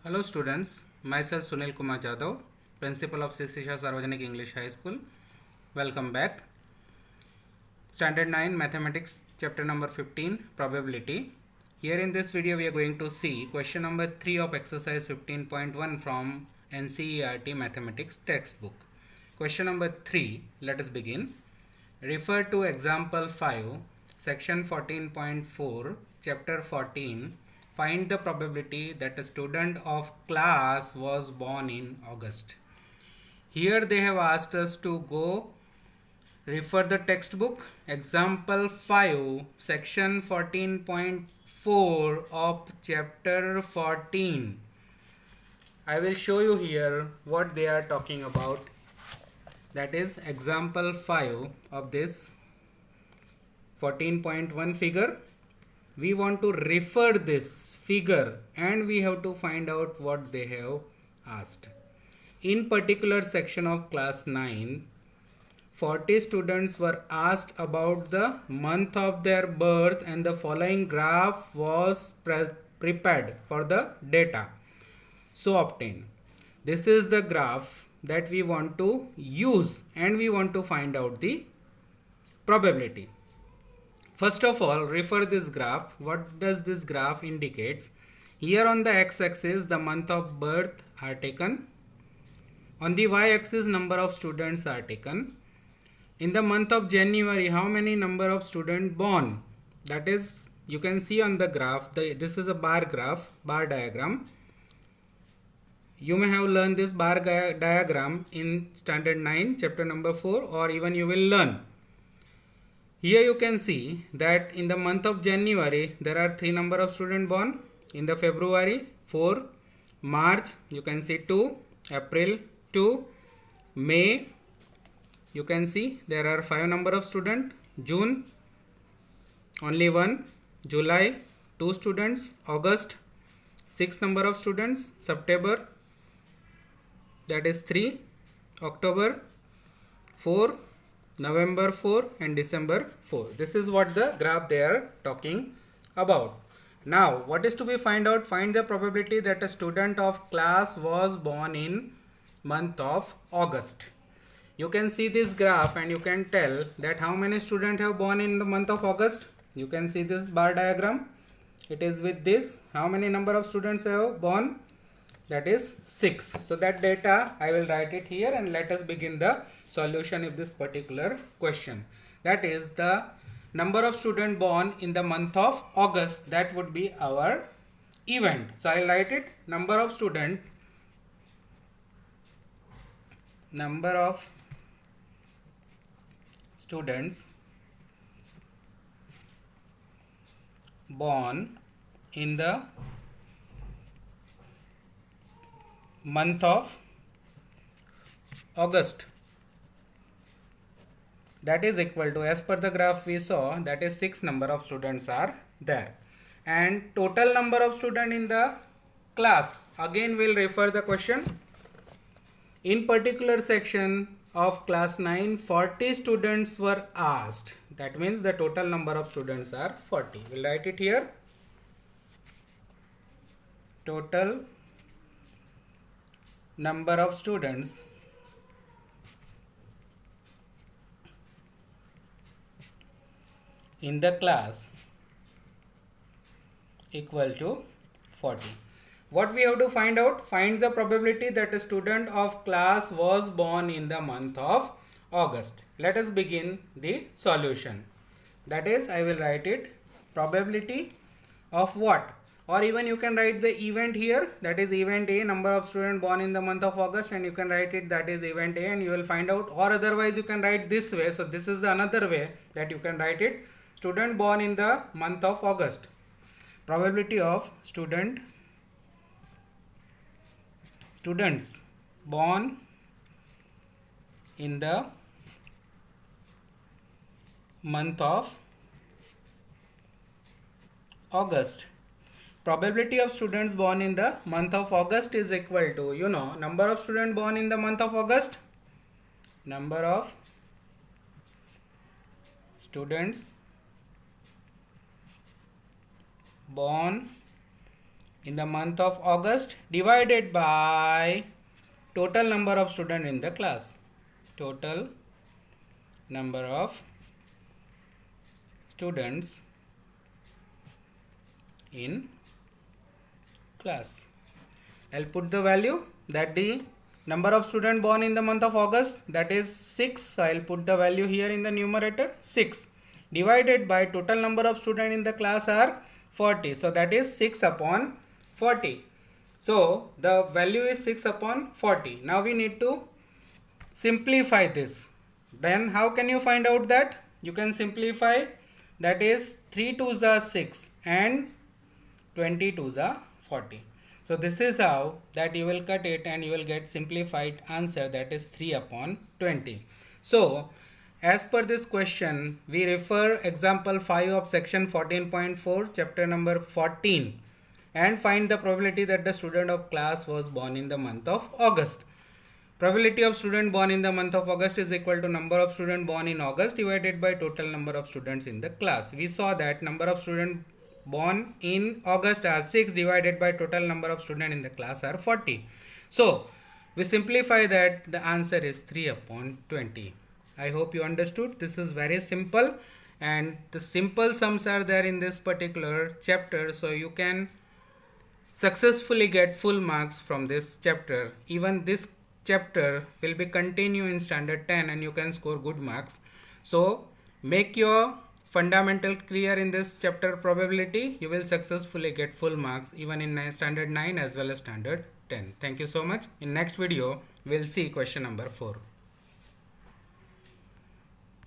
Hello students, myself Sunil Kumar Jadhav, Principal of Sisisha Sarvajanik English High School. Welcome back. Standard 9 Mathematics chapter number 15 Probability. Here in this video we are going to see question number 3 of exercise 15.1 from NCERT Mathematics textbook. Question number 3, let us begin. Refer to example 5, section 14.4, chapter 14. Find the probability that a student of class was born in August. Here they have asked us to go refer the textbook example 5 section 14.4 of chapter 14. I will show you here what they are talking about. That is example 5 of this 14.1 figure. We want to refer this figure and we have to find out what they have asked. In particular section of class 9, 40 students were asked about the month of their birth and the following graph was prepared for the data so obtained. This is the graph that we want to use and we want to find out the probability. First of all, refer this graph. What does this graph indicates? Here on the x-axis, the month of birth are taken. On the y-axis, number of students are taken. In the month of January, how many number of students born? That is, you can see on the graph. This is a bar graph, bar diagram. You may have learned this bar diagram in standard 9, chapter number 4, or even you will learn. Here you can see that in the month of January there are 3 number of students born. In the February 4, March you can see 2, April 2, May you can see there are 5 number of students, June only 1, July 2 students, August 6 number of students, September that is 3, October 4, November 4 and December 4. This is what the graph they are talking about. Now what is to be find out? Find the probability that a student of class was born in month of August. You can see this graph and you can tell that how many students have born in the month of August. You can see this bar diagram. It is with this. How many number of students have born? That is 6. So that data I will write it here and let us begin the solution of this particular question. That is the number of students born in the month of August. That would be our event. So I will write it number of students born in the month of August. That is equal to, as per the graph we saw, that is 6 number of students are there. And total number of students in the class, again we'll refer the question. In particular section of class 9, 40 students were asked. That means the total number of students are 40. We'll write it here. Total number of students in the class equal to 40. What we have to find out? Find the probability that a student of class was born in the month of August. Let us begin the solution. That is, I will write it probability of what? Or even you can write the event here, that is event A, number of students born in the month of August, and you can write it that is event A and you will find out, or otherwise you can write this way. So this is another way that you can write it. Student born in the month of August. Probability of students born in the month of August. Probability of students born in the month of August is equal to, number of students born in the month of August. Number of students born in the month of August divided by total number of students in the class. Total number of students in class. I'll put the value that the number of students born in the month of August, that is 6. So I'll put the value here in the numerator 6 divided by total number of students in the class are 40. So that is 6 upon 40. So the value is 6 upon 40. Now we need to simplify this. Then how can you find out that? You can simplify, that is 3 2s are 6 and 20 2s are 40. So this is how that you will cut it and you will get simplified answer, that is 3 upon 20. So as per this question, we refer example 5 of section 14.4 chapter number 14 and find the probability that the student of class was born in the month of August. Probability of student born in the month of August is equal to number of students born in August divided by total number of students in the class. We saw that number of students born in August are 6 divided by total number of students in the class are 40. So we simplify that, the answer is 3 upon 20. I hope you understood. This is very simple and the simple sums are there in this particular chapter, so you can successfully get full marks from this chapter. Even this chapter will be continue in standard 10 and you can score good marks. So make your fundamental clear in this chapter probability, you will successfully get full marks even in standard 9 as well as standard 10. Thank you so much. In next video, we'll see question number 4.